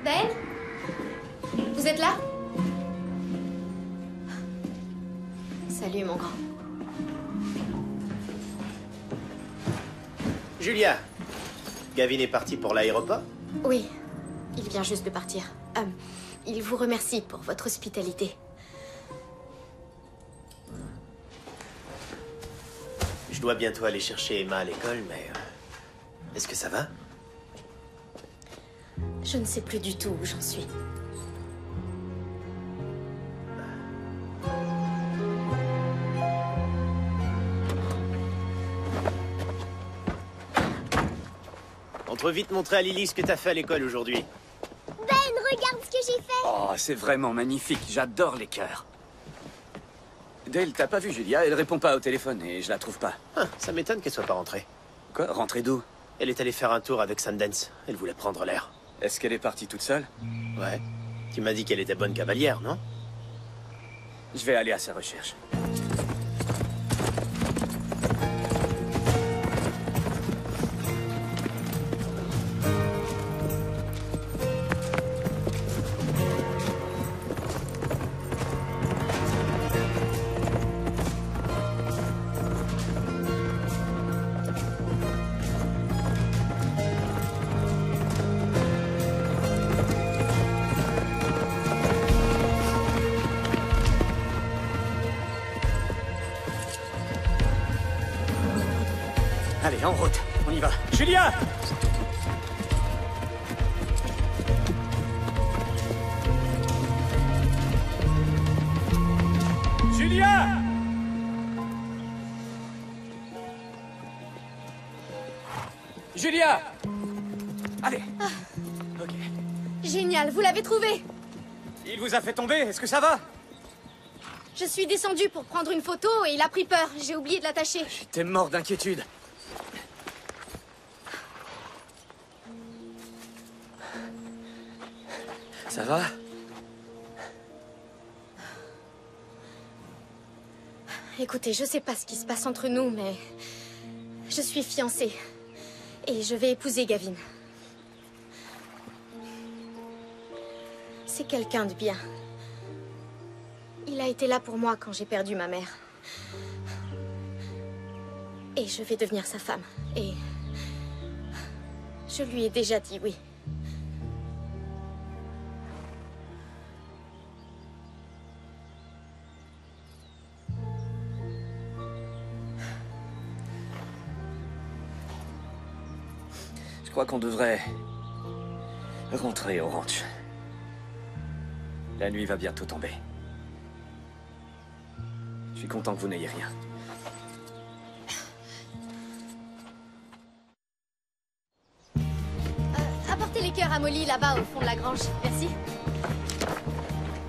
Ben? Vous êtes là? Salut, mon grand. Julia, Gavin est parti pour l'aéroport? Oui, il vient juste de partir. Il vous remercie pour votre hospitalité. Je dois bientôt aller chercher Emma à l'école, mais... est-ce que ça va? Je ne sais plus du tout où j'en suis. On te veut vite montrer à Lily ce que t'as fait à l'école aujourd'hui. Ben, regarde ce que j'ai fait. Oh, c'est vraiment magnifique. J'adore les cœurs. Dale, t'as pas vu Julia? Elle répond pas au téléphone et je la trouve pas. Ah, ça m'étonne qu'elle soit pas rentrée. Quoi? Rentrée d'où? Elle est allée faire un tour avec Sundance. Elle voulait prendre l'air. Est-ce qu'elle est partie toute seule? Ouais. Tu m'as dit qu'elle était bonne cavalière, non? Je vais aller à sa recherche. Allez, en route. On y va. Julia! Julia! Julia! Allez. Ok. Génial, vous l'avez trouvé! Il vous a fait tomber, est-ce que ça va? Je suis descendue pour prendre une photo et il a pris peur. J'ai oublié de l'attacher. J'étais mort d'inquiétude. Ça va? Écoutez, je sais pas ce qui se passe entre nous, mais... je suis fiancée. Et je vais épouser Gavin. C'est quelqu'un de bien. Il a été là pour moi quand j'ai perdu ma mère. Et je vais devenir sa femme. Et... je lui ai déjà dit oui. Je crois qu'on devrait rentrer au ranch. La nuit va bientôt tomber. Je suis content que vous n'ayez rien. Apportez les cœurs à Molly là-bas au fond de la grange. Merci.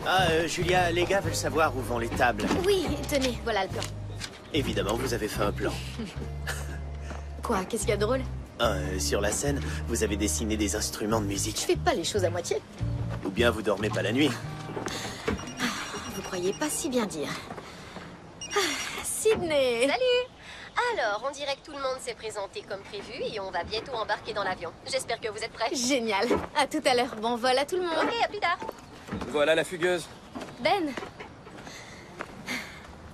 Ah, Julia, les gars veulent savoir où vont les tables. Oui, tenez, voilà le plan. Évidemment, vous avez fait un plan. Quoi, qu'est-ce qu'il y a de drôle? Sur la scène, vous avez dessiné des instruments de Je musique. fais pas les choses à moitié. Ou bien vous dormez pas la nuit. Vous croyez pas si bien dire. Sydney! Salut! Alors, on dirait que tout le monde s'est présenté comme prévu et on va bientôt embarquer dans l'avion. J'espère que vous êtes prêts. Génial. À tout à l'heure. Bon vol à tout le monde. Ok, à plus tard. Voilà la fugueuse. Ben!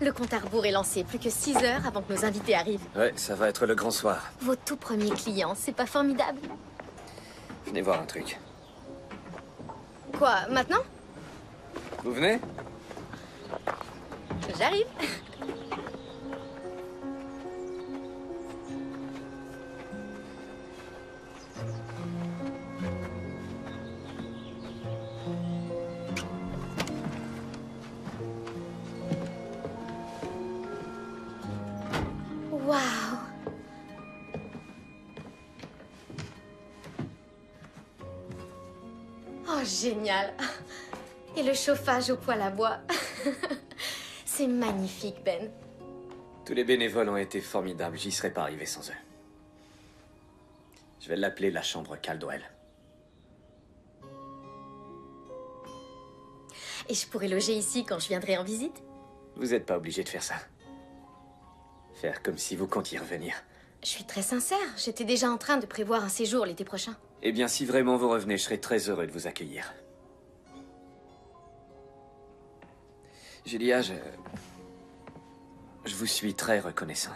Le compte à rebours est lancé. Plus que 6 heures avant que nos invités arrivent. Ouais, ça va être le grand soir. Vos tout premiers clients, c'est pas formidable? Venez voir un truc. Quoi, maintenant? Vous venez? J'arrive. Waouh! Oh, génial! Et le chauffage au poêle à bois. C'est magnifique, Ben. Tous les bénévoles ont été formidables. J'y serais pas arrivé sans eux. Je vais l'appeler la chambre Caldwell. Et je pourrais loger ici quand je viendrai en visite? Vous n'êtes pas obligé de faire ça. Faire comme si vous comptiez revenir. Je suis très sincère. J'étais déjà en train de prévoir un séjour l'été prochain. Eh bien, si vraiment vous revenez, je serai très heureux de vous accueillir. Julia, je vous suis très reconnaissant.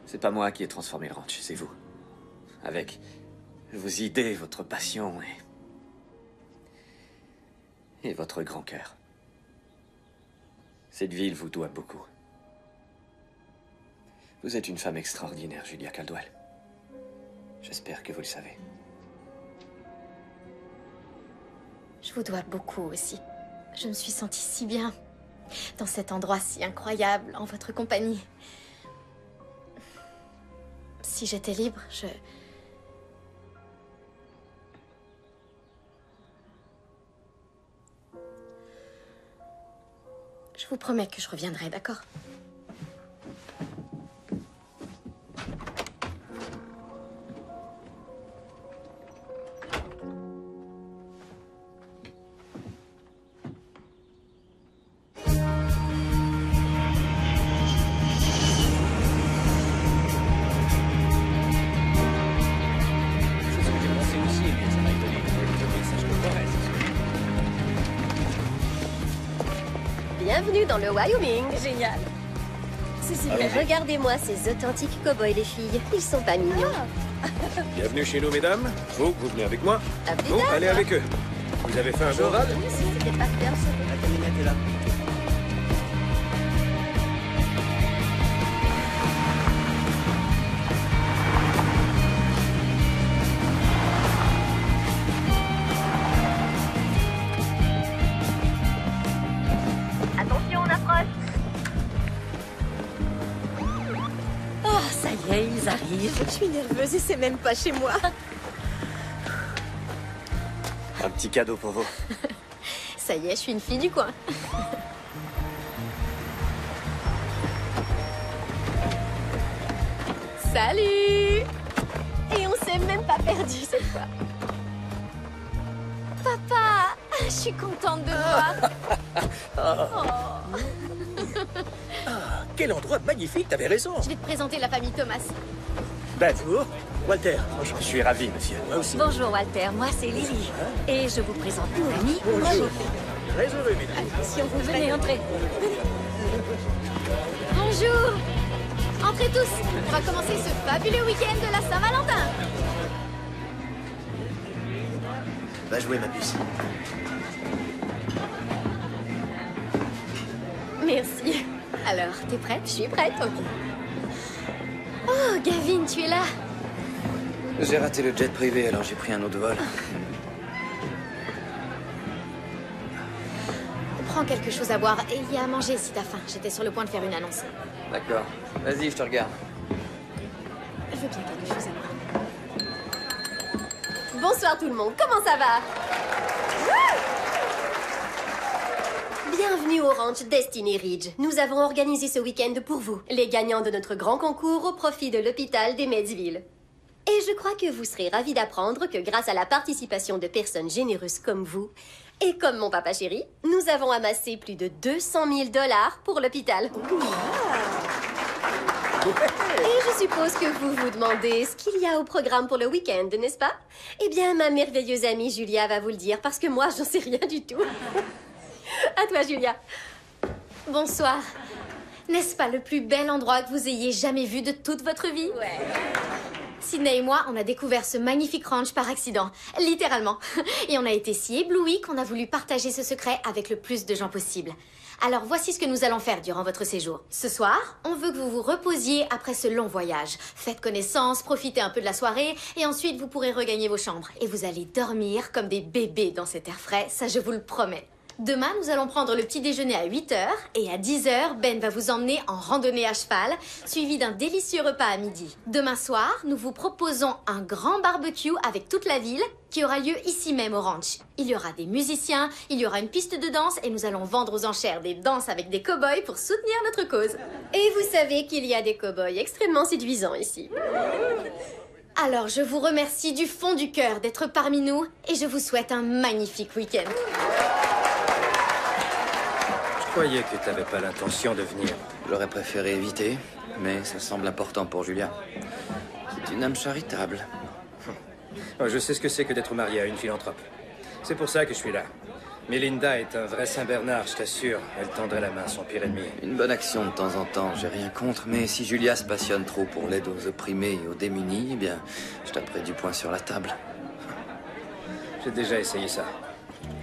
C'est pas moi qui ai transformé le ranch, c'est vous. Avec vos idées, votre passion et votre grand cœur. Cette ville vous doit beaucoup. Vous êtes une femme extraordinaire, Julia Caldwell. J'espère que vous le savez. Je vous dois beaucoup aussi. Je me suis sentie si bien dans cet endroit si incroyable, en votre compagnie. Si j'étais libre, Je vous promets que je reviendrai, d'accord? Bienvenue dans le Wyoming. Génial. C'est super. Regardez-moi ces authentiques cow-boys, les filles. Ils sont pas mignons. Bienvenue chez nous, mesdames. Vous venez avec moi. À plus Vous, tard. allez avec eux. Vous avez fait un bon rad? C'était pas faire ça. La camionnette est là. Attention, on approche. Oh, ça y est, ils arrivent. Je suis nerveuse et c'est même pas chez moi. Un petit cadeau pour vous. Ça y est, je suis une fille du coin. Salut! Et on s'est même pas perdu cette fois. Papa, je suis contente de te voir. Quel endroit magnifique, t'avais raison. Je vais te présenter la famille Thomas. Ben, bonjour. Walter. Je suis ravi, monsieur. Moi aussi. Bonjour Walter, moi c'est Lily. Et je vous présente mon ami. Bonjour. Très heureux, mesdames. Si on vous venez entrer. Bonjour! Entrez tous! On va commencer ce fabuleux week-end de la Saint-Valentin! Va jouer, ma puce. Merci. Alors, t'es prête? Je suis prête, ok. Oh, Gavin, tu es là? J'ai raté le jet privé, alors j'ai pris un autre vol. Prends quelque chose à boire et il y a à manger si t'as faim. J'étais sur le point de faire une annonce. D'accord. Vas-y, je te regarde. Je veux bien quelque chose à boire. Bonsoir tout le monde, comment ça va? Bienvenue au ranch Destiny Ridge. Nous avons organisé ce week-end pour vous, les gagnants de notre grand concours au profit de l'hôpital d'Emmetsville. Et je crois que vous serez ravis d'apprendre que grâce à la participation de personnes généreuses comme vous, et comme mon papa chéri, nous avons amassé plus de 200 000 $ pour l'hôpital. Et je suppose que vous vous demandez ce qu'il y a au programme pour le week-end, n'est-ce pas? Eh bien, ma merveilleuse amie Julia va vous le dire, parce que moi, j'en sais rien du tout. À toi, Julia. Bonsoir. N'est-ce pas le plus bel endroit que vous ayez jamais vu de toute votre vie? Ouais. Sydney et moi, on a découvert ce magnifique ranch par accident, littéralement. Et on a été si éblouis qu'on a voulu partager ce secret avec le plus de gens possible. Alors voici ce que nous allons faire durant votre séjour. Ce soir, on veut que vous vous reposiez après ce long voyage. Faites connaissance, profitez un peu de la soirée, et ensuite vous pourrez regagner vos chambres. Et vous allez dormir comme des bébés dans cet air frais, ça je vous le promets. Demain, nous allons prendre le petit déjeuner à 8 h et à 10 h, Ben va vous emmener en randonnée à cheval, suivi d'un délicieux repas à midi. Demain soir, nous vous proposons un grand barbecue avec toute la ville qui aura lieu ici même au ranch. Il y aura des musiciens, il y aura une piste de danse et nous allons vendre aux enchères des danses avec des cow-boys pour soutenir notre cause. Et vous savez qu'il y a des cow-boys extrêmement séduisants ici. Alors, je vous remercie du fond du cœur d'être parmi nous et je vous souhaite un magnifique week-end. Je croyais que t'avais pas l'intention de venir. J'aurais préféré éviter, mais ça semble important pour Julia. C'est une âme charitable. Oh, je sais ce que c'est que d'être marié à une philanthrope. C'est pour ça que je suis là. Melinda est un vrai Saint-Bernard, je t'assure. Elle tendrait la main à son pire ennemi. Une bonne action de temps en temps, j'ai rien contre, mais si Julia se passionne trop pour l'aide aux opprimés et aux démunis, eh bien, je taperai du poing sur la table. J'ai déjà essayé ça.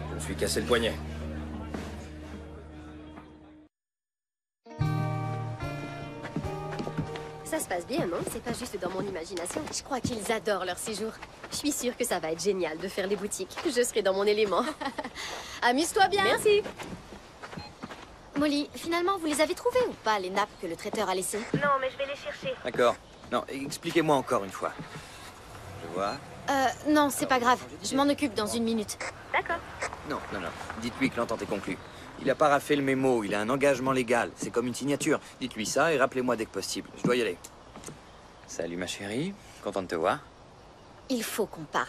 Je me suis cassé le poignet. Ça se passe bien, non? C'est pas juste dans mon imagination. Je crois qu'ils adorent leur séjour. Je suis sûre que ça va être génial de faire les boutiques. Je serai dans mon élément. Amuse-toi bien. Merci. Molly, finalement, vous les avez trouvées ou pas, les nappes que le traiteur a laissées? Non, mais je vais les chercher. D'accord. Non, expliquez-moi encore une fois. Je vois. Non, c'est pas grave. Je m'en occupe dans une minute. D'accord. Non. Dites-lui que l'entente est conclue. Il a paraphé le mémo, il a un engagement légal. C'est comme une signature. Dites-lui ça et rappelez-moi dès que possible. Je dois y aller. Salut ma chérie, content de te voir. Il faut qu'on parle.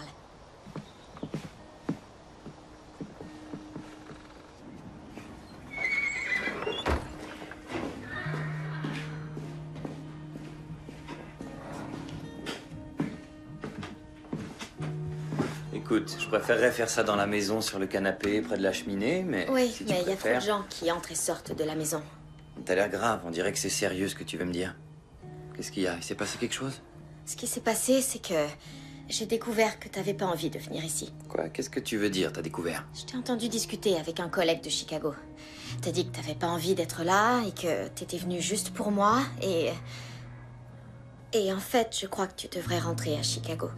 Écoute, je préférerais faire ça dans la maison, sur le canapé, près de la cheminée, mais... Oui, si tu mais il y a trop de préfères... gens qui entrent et sortent de la maison. T'as l'air grave, on dirait que c'est sérieux ce que tu veux me dire. Qu'est-ce qu'il y a? Il s'est passé quelque chose? Ce qui s'est passé, c'est que j'ai découvert que t'avais pas envie de venir ici. Quoi? Qu'est-ce que tu veux dire, t'as découvert? Je t'ai entendu discuter avec un collègue de Chicago. T'as dit que t'avais pas envie d'être là et que t'étais venu juste pour moi et... Et en fait, je crois que tu devrais rentrer à Chicago.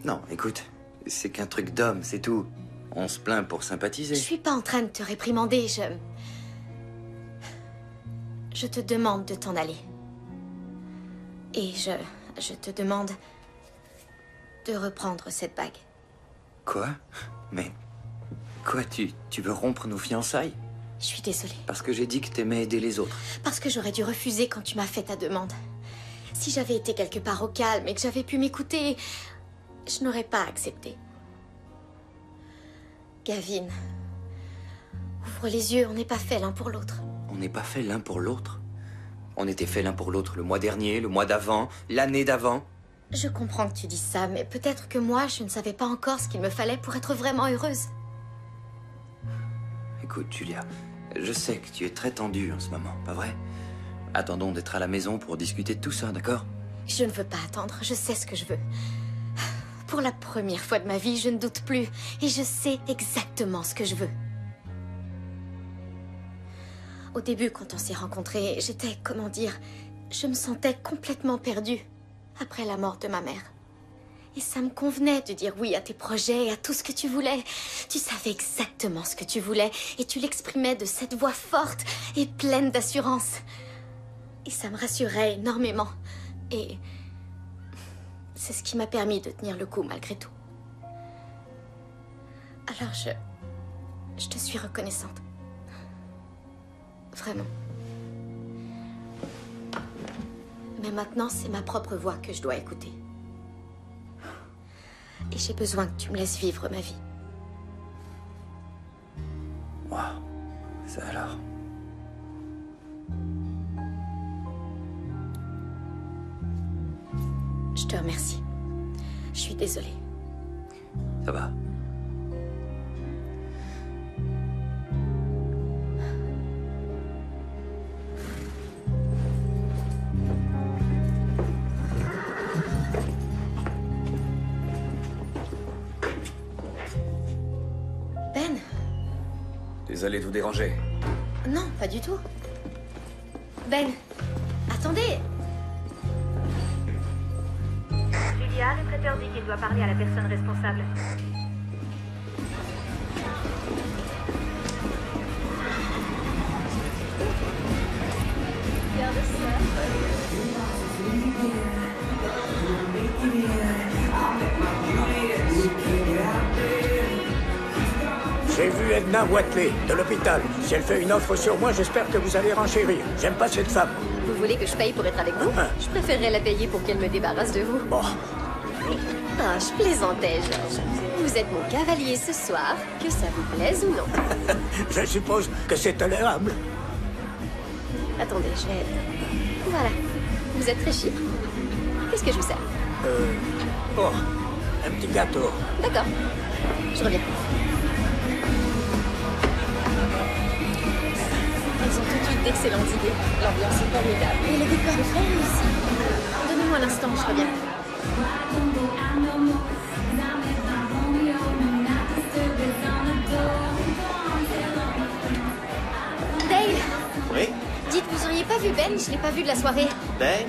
Non, écoute, c'est qu'un truc d'homme, c'est tout. On se plaint pour sympathiser. Je suis pas en train de te réprimander, Je te demande de t'en aller. Et je te demande de reprendre cette bague. Quoi? Mais... Quoi, tu veux rompre nos fiançailles? Je suis désolée. Parce que j'ai dit que t'aimais aider les autres. Parce que j'aurais dû refuser quand tu m'as fait ta demande. Si j'avais été quelque part au calme et que j'avais pu m'écouter, je n'aurais pas accepté. Gavin, ouvre les yeux, on n'est pas fait l'un pour l'autre. On n'est pas fait l'un pour l'autre? On était fait l'un pour l'autre le mois dernier, le mois d'avant, l'année d'avant. Je comprends que tu dises ça, mais peut-être que moi, je ne savais pas encore ce qu'il me fallait pour être vraiment heureuse. Écoute, Julia, je sais que tu es très tendue en ce moment, pas vrai? Attendons d'être à la maison pour discuter de tout ça, d'accord? Je ne veux pas attendre, je sais ce que je veux. Pour la première fois de ma vie, je ne doute plus. Et je sais exactement ce que je veux. Au début, quand on s'est rencontrés, j'étais, comment dire, je me sentais complètement perdue après la mort de ma mère. Et ça me convenait de dire oui à tes projets et à tout ce que tu voulais. Tu savais exactement ce que tu voulais et tu l'exprimais de cette voix forte et pleine d'assurance. Et ça me rassurait énormément. Et c'est ce qui m'a permis de tenir le coup malgré tout. Alors je te suis reconnaissante. Vraiment. Mais maintenant, c'est ma propre voix que je dois écouter. Et j'ai besoin que tu me laisses vivre ma vie. Waouh, ça alors. Je te remercie. Je suis désolée. Ça va. Ben? Désolé de vous déranger. Non, pas du tout. Ben, attendez. Julia, le traiteur dit qu'il doit parler à la personne responsable. J'ai vu Edna Watley, de l'hôpital. Si elle fait une offre sur moi, j'espère que vous allez renchérir. J'aime pas cette femme. Vous voulez que je paye pour être avec vous? Je préférerais la payer pour qu'elle me débarrasse de vous. Bon, Ah, je plaisantais, George. Vous êtes mon cavalier ce soir, que ça vous plaise ou non. je suppose que c'est tolérable. Attendez, je vais... Voilà. Vous êtes très chic. Qu'est-ce que je vous sers? Oh, un petit gâteau. D'accord. Je reviens. Elles ont tout de suite d'excellentes idées. L'ambiance est formidable. Et le décor est frais aussi. Donnez-moi un instant, je reviens. Dale! Oui? Dites, vous auriez pas vu Ben? Je l'ai pas vu de la soirée. Ben?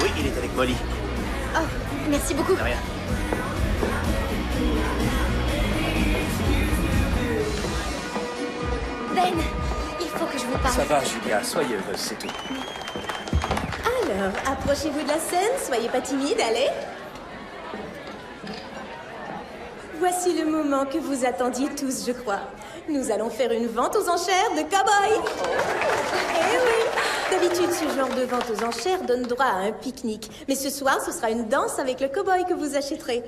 Oui, il est avec Molly. Oh, merci beaucoup. De rien. Ben, il faut que je vous parle. Ça va, Julia, soyez heureuse, c'est tout. Alors, approchez-vous de la scène, soyez pas timide, allez. Voici le moment que vous attendiez tous, je crois. Nous allons faire une vente aux enchères de cow-boys. Eh oui! D'habitude, ce genre de vente aux enchères donne droit à un pique-nique. Mais ce soir, ce sera une danse avec le cow-boy que vous achèterez.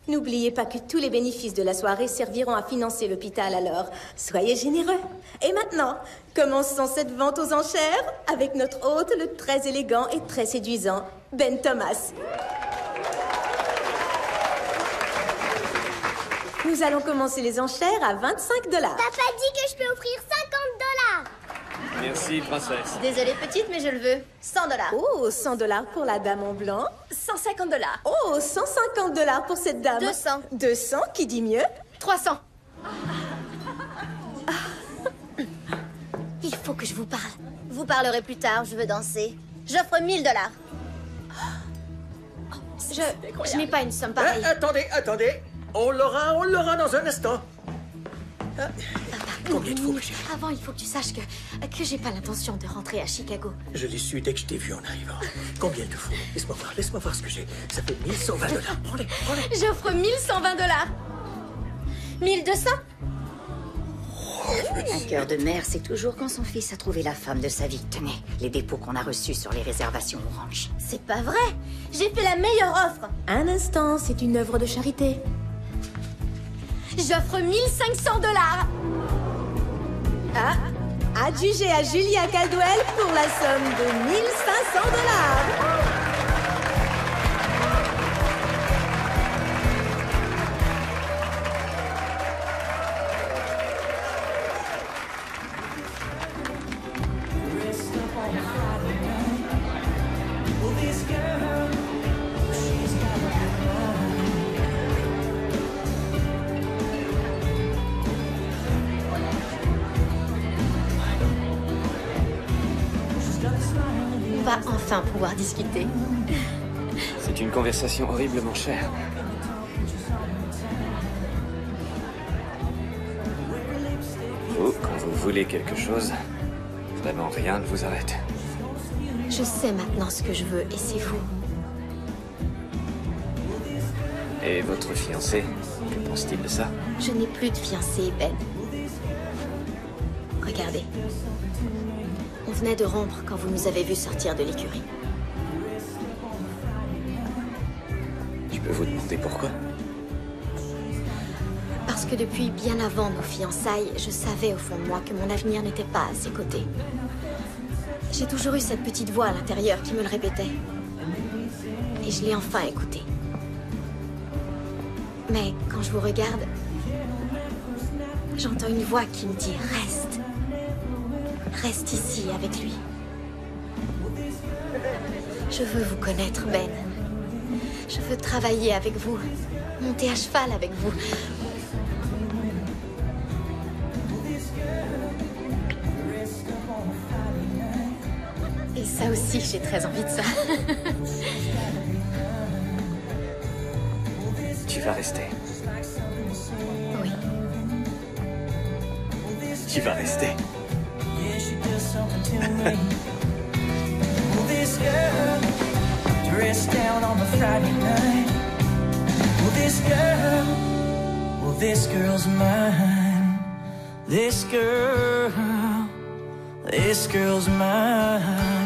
N'oubliez pas que tous les bénéfices de la soirée serviront à financer l'hôpital, alors soyez généreux. Et maintenant, commençons cette vente aux enchères avec notre hôte, le très élégant et très séduisant Ben Thomas. Nous allons commencer les enchères à 25 $. Papa dit que je peux offrir 50 $. Merci, princesse. Désolée petite, mais je le veux. 100 $. Oh, 100 $ pour la dame en blanc. 150 $. Oh, 150 $ pour cette dame. 200. 200, qui dit mieux? 300. Il faut que je vous parle. Vous parlerez plus tard, je veux danser. J'offre 1000 $. Je n'ai pas une somme pareille. Attendez. On l'aura dans un instant. Combien de fois, ma chérie? Avant, il faut que tu saches que j'ai pas l'intention de rentrer à Chicago. Je l'ai su dès que je t'ai vu en arrivant. Combien de fois? Laisse-moi voir ce que j'ai. Ça fait 1120 $. Prends-les. J'offre 1120 $. 1200? Un cœur de mère, c'est toujours quand son fils a trouvé la femme de sa vie. Tenez, les dépôts qu'on a reçus sur les réservations au ranch. C'est pas vrai. J'ai fait la meilleure offre. Un instant, c'est une œuvre de charité. J'offre 1500 $. Ah, adjugé à Julia Caldwell pour la somme de 1500 $. On va enfin pouvoir discuter. C'est une conversation horriblement chère. Vous, quand vous voulez quelque chose, vraiment rien ne vous arrête. Je sais maintenant ce que je veux et c'est vous. Et votre fiancé, que pense-t-il de ça? Je n'ai plus de fiancé, Ben. Regardez. On venait de rompre quand vous nous avez vus sortir de l'écurie. Je peux vous demander pourquoi? Parce que depuis bien avant nos fiançailles, je savais au fond de moi que mon avenir n'était pas à ses côtés. J'ai toujours eu cette petite voix à l'intérieur qui me le répétait. Et je l'ai enfin écoutée. Mais quand je vous regarde, j'entends une voix qui me dit « Reste. Reste ici avec lui. » Je veux vous connaître, Ben. Je veux travailler avec vous, monter à cheval avec vous. Et ça aussi, j'ai très envie de ça. Tu vas rester. Oui. Tu vas rester. Dressed down on the Friday night. Well, this girl's mine. This girl's mine.